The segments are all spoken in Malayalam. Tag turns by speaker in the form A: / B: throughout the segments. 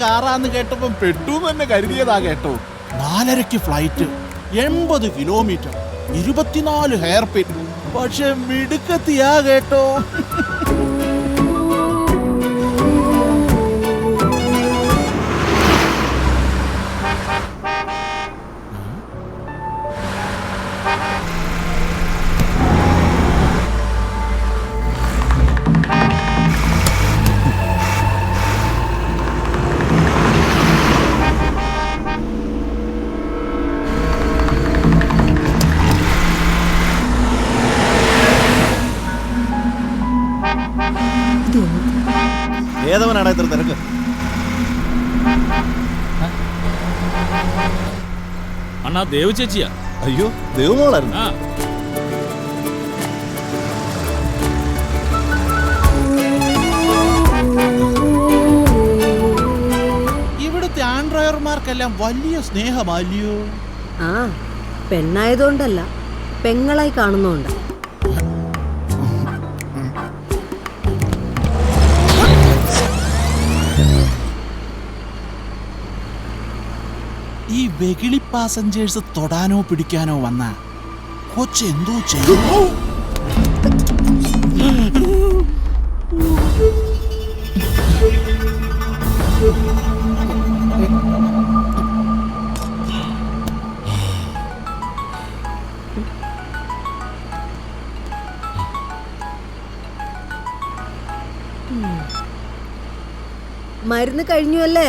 A: കാറാന്ന് കേട്ടപ്പം പെട്ടു തന്നെ കരുതിയതാ കേട്ടോ. 4:30 ഫ്ലൈറ്റ്, 80 കിലോമീറ്റർ, 24 ഹെയർ പിൻ. പക്ഷെ മിടുക്കത്തിയാ കേട്ടോ. ഏതവനാണ് ഇത്ര തിരക്ക്?
B: അണ്ണാ ദേവ് ചേച്ചിയാ.
A: അയ്യോ, ദേവമോളായിരുന്നു. ഇവിടുത്തെ ആൺ ഡ്രൈവർമാർക്കെല്ലാം വലിയ സ്നേഹമല്ലയോ?
C: ആ, പെണ്ണായതുകൊണ്ടല്ല, പെങ്ങളായി കാണുന്നോണ്ട്.
A: ഈ വെകിളി പാസഞ്ചേഴ്സ് തൊടാനോ പിടിക്കാനോ വന്ന കൊച്ചെന്തോ ചെയ്യും.
C: മരുന്ന് കഴിഞ്ഞു അല്ലേ?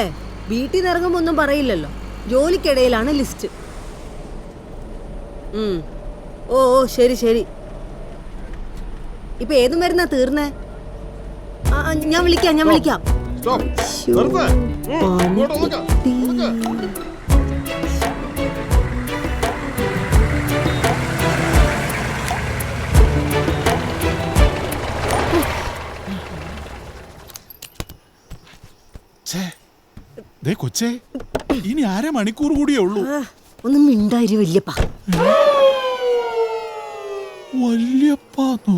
C: വീട്ടിൽ നിന്ന് ഇറങ്ങുമ്പോ ഒന്നും പറയില്ലല്ലോ. ജോലിക്കിടയിലാണ് ലിസ്റ്റ്. ഓ ശരി ശരി. ഇപ്പൊ ഏത് മരുന്നാ തീർന്നേ? ഞാൻ വിളിക്കാം.
A: കൊച്ചേ, ഇനി 1/2 മണിക്കൂർ കൂടിയേ ഉള്ളൂ.
C: ഒന്നും മിണ്ടായിരി വല്യപ്പാ.
A: വല്യപ്പാന്നോ?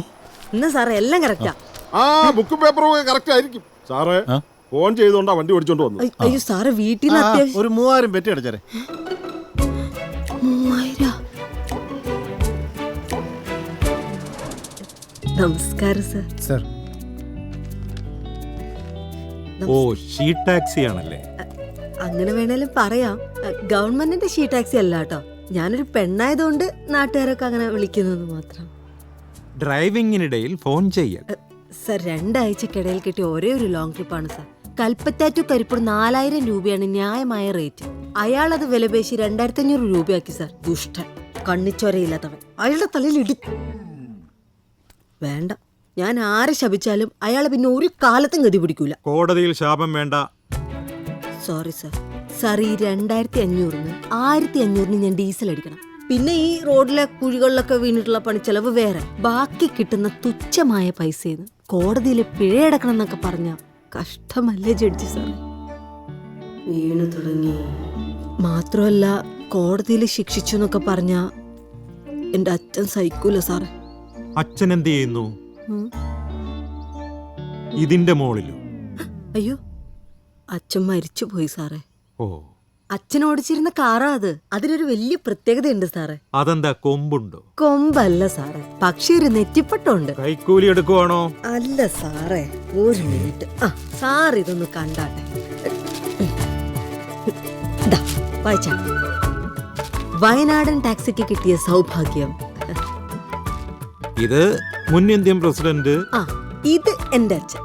C: എന്നാ സാറേ എല്ലാം കറക്റ്റാ.
D: ബുക്കും പേപ്പറും കറക്റ്റ് ആയിരിക്കും സാറേ. ഫോൺ ചെയ്തോണ്ടാ വണ്ടി ഓടിച്ചോണ്ട് വന്നു.
C: അയ്യോ സാറേ, വീട്ടിൽ നിന്ന് അത്യാവശ്യം
A: ഒരു 3000 പെറ്റി അടച്ചേ.
C: 3000? നമസ്കാരം സർ.
E: സർ. ഓ, ഷീ ടാക്സി ആണല്ലേ?
C: അങ്ങനെ വേണേലും പറയാം. ഗവൺമെന്റിന്റെ ഷീ ടാക്സി അല്ല കേട്ടോ. ഞാനൊരു പെണ്ണായതുകൊണ്ട് നാട്ടുകാരൊക്കെ അങ്ങനെ വിളിക്കുന്നത് മാത്രം.
E: ഡ്രൈവിംഗിനിടയിൽ ഫോൺ ചെയ്യൽ.
C: സർ, 2 ആഴ്ചക്കിടയിൽ കിട്ടിയ ഒരേ ഒരു ലോങ് ട്രിപ്പാണ് സർ. കൽപ്പറ്റ ടു കരിപ്പൂർ 4000 രൂപയാണ് ന്യായമായ റേറ്റ്. അയാൾ അത് വിലപേശി 2500 രൂപയാക്കി സർ. ദുഷ്ടൻ, കണ്ണിച്ചോരയില്ലാത്തവൻ. അയാളുടെ തലയിൽ ഇടിക്കും. വേണ്ട, ഞാൻ ആരെ ശപിച്ചാലും അയാളെ പിന്നെ ഒരു കാലത്തും ഗതി പിടിക്കൂല.
E: കോടതിയിൽ ശാപം വേണ്ട.
C: Sorry sir. സാർ, ഈ 2500-ന് 1500-ന് ഞാൻ ഡീസൽ അടിക്കണം. പിന്നെ ഈ റോഡിലെ കുഴികളിലൊക്കെ വീണിട്ടുള്ള പണിച്ചെലവ് വേറെ. ബാക്കി കിട്ടുന്ന തുച്ഛമായ പൈസയെന്ന് കോടതിയിൽ പിഴയടക്കണം എന്നൊക്കെ പറഞ്ഞ കഷ്ടമല്ലേ ജഡ്ജി സാർ? വീണു തുടങ്ങി. മാത്രമല്ല, കോടതിയിൽ ശിക്ഷിച്ചു എന്നൊക്കെ പറഞ്ഞ എന്റെ അച്ഛൻ സഹിക്കൂല സാറേ.
E: അച്ഛൻ എന്ത് ചെയ്യുന്നു? ഇതിന്റെ മോളിലോ?
C: അയ്യോ, അച്ഛൻ മരിച്ചു പോയി സാറേ.
E: ഓ,
C: അച്ഛൻ ഓടിച്ചിരുന്ന കാറാ അത്. അതിനൊരു വലിയ പ്രത്യേകതയുണ്ട് സാറേ.
E: അതെന്താ, കൊമ്പുണ്ടോ?
C: കൊമ്പല്ല സാറേ, പക്ഷെ ഒരു നെറ്റിപ്പട്ടുണ്ട്.
E: കൈക്കൂലി എടുക്കുവാണോ?
C: അല്ല സാറേ, ഒരു മിനിറ്റ്. സാർ ഇതൊന്ന് കണ്ടാട്ടെ. വായിച്ചാ. വയനാടൻ ടാക്സിക്ക് കിട്ടിയ സൗഭാഗ്യം.
E: ഇത് മുൻ ഇന്ത്യൻ പ്രസിഡന്റ്.
C: ഇത് എന്റെ അച്ഛൻ.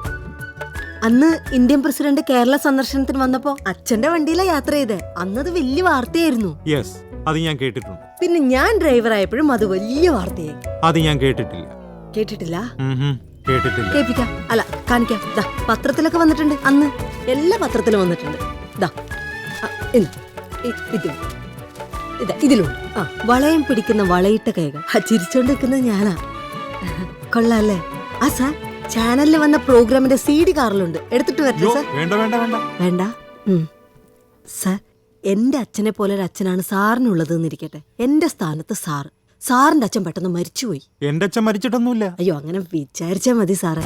C: അന്ന് ഇന്ത്യൻ പ്രസിഡന്റ് കേരള സന്ദർശനത്തിന് വന്നപ്പോ അച്ഛന്റെ വണ്ടിയിലാ യാത്ര ചെയ്തേ. അന്നത് വലിയ വാർത്തയായിരുന്നു.
E: യെസ്, അത് ഞാൻ കേട്ടിട്ടുണ്ട്.
C: പിന്നെ ഞാൻ ഡ്രൈവർ ആയപ്പോഴും അത് വലിയ വാർത്തയായി.
E: അത് ഞാൻ കേട്ടിട്ടില്ല.
C: കേട്ടിട്ടില്ല?
E: കേട്ടിട്ടില്ല.
C: കേൾപ്പിക്കാം, അല്ല കാണിക്കാം. പത്രത്തിലൊക്കെ വന്നിട്ടുണ്ട്. അന്ന് എല്ലാ പത്രത്തിലും വന്നിട്ടുണ്ട്. ഇതിലുണ്ട്. വളയം പിടിക്കുന്ന വളയിട്ട കൈകൾ. ചിരിച്ചോണ്ട് നിൽക്കുന്നത് ഞാനാ. കൊള്ളാല്ലേ? സാർ, ചാനലിൽ വന്ന പ്രോഗ്രാമിന്റെ CD കാറിലുണ്ട്. എടുത്തിട്ട് വരട്ടെ സാർ? വേണ്ട. സാർ, എന്റെ അച്ഛനെ പോലെ ഒരു അച്ഛനാണ് സാറിനുള്ളത് എന്നിരിക്കട്ടെ. എന്റെ സ്ഥാനത്ത് സാറിന്റെ അച്ഛൻ പെട്ടെന്ന് മരിച്ചുപോയി.
E: എന്റെ അച്ഛൻ മരിച്ചിട്ടൊന്നുമില്ല.
C: അയ്യോ, അങ്ങനെ വിചാരിച്ചാ മതി സാറേ.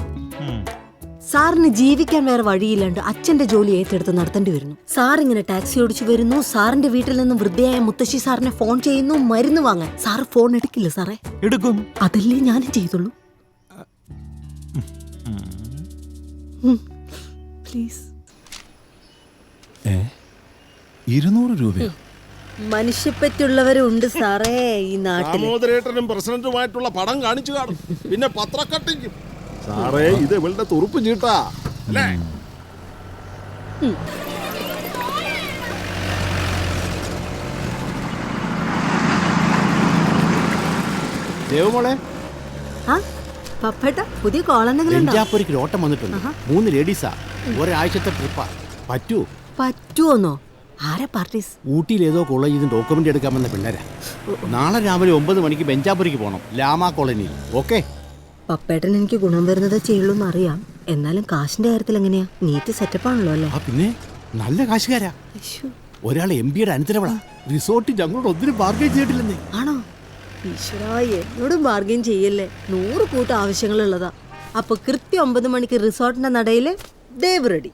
C: സാറിന് ജീവിക്കാൻ വേറെ വഴിയില്ലാണ്ട് അച്ഛന്റെ ജോലി ഏറ്റെടുത്ത് നടത്തേണ്ടി വരുന്നു. സാർ ഇങ്ങനെ ടാക്സി ഓടിച്ചു വരുന്നു, സാറിന്റെ വീട്ടിൽ നിന്ന് വൃദ്ധയായ മുത്തശ്ശി സാറിനെ ഫോൺ ചെയ്യുന്നു മരുന്ന് വാങ്ങാൻ. സാർ ഫോൺ എടുക്കില്ല സാറേ?
E: എടുക്കും.
C: അതല്ലേ ഞാനും ചെയ്തുള്ളൂ. പ്ലീസ്.
A: 200 രൂപയോ?
C: മനുഷ്യപ്പറ്റുള്ളവരുണ്ട് സാറേ ഈ നാട്ടിൽ.
D: ദാമോദരേട്ടനും പ്രസിഡന്റുമായിട്ടുള്ള പടം കാണിച്ചു കാണും, പിന്നെ പത്രക്കട്ടിക്കും. സാറേ ഇത് ഇവളുടെ തുറുപ്പ് ചീട്ടാ അല്ലേ?
F: ദേവമോളെ,
C: ആ പപ്പേട്ട പുതിയ കോളെന്തെങ്കിലും ഉണ്ടോ?
F: വെഞ്ചാപ്പൂരിക്ക് ഓട്ടം വന്നിട്ടുണ്ട്. 3 ലേഡീസാ, ഒരാഴ്ചത്തെ ട്രിപ്പാ. പറ്റൂ?
C: പറ്റുമോന്നോ? ആരാ പാർട്ടീസ്?
F: ഊട്ടിയിൽ ഏതോ കോളേജിൽ നിന്ന് ഡോക്യുമെന്റ് എടുക്കാമെന്ന പിള്ളേരാ. നാളെ രാവിലെ 9 മണിക്ക് ബെഞ്ചാപ്പൂരിക്ക് പോകണം, ലാമ കോളനിയിൽ. ഓക്കെ?
C: പപ്പേട്ടൻ എനിക്ക് ഗുണം വരുന്നതേ ചെയ്യുള്ളൂ എന്നറിയാം. എന്നാലും കാശിന്റെ കാര്യത്തിൽ എങ്ങനെയാ? നീറ്റ് സെറ്റപ്പ് ആണല്ലോ അല്ലേ?
F: ആ പിന്നെ നല്ല കാശുകാരാ. ഒരാൾ MBAയുടെ അനന്തരവളാ. റിസോർട്ട് ഞങ്ങളോട് ഒന്നിനും ബാർഗൈൻ ചെയ്തിട്ടില്ലെന്നേ.
C: ആണോ? ഈശ്വരാ, എന്നോട് ബാർഗൈൻ ചെയ്യല്ലേ. 100 കൂട്ടം ആവശ്യങ്ങളുള്ളതാ. അപ്പൊ കൃത്യം 9 മണിക്ക് റിസോർട്ടിന്റെ നടയില് ദേവ് റെഡി.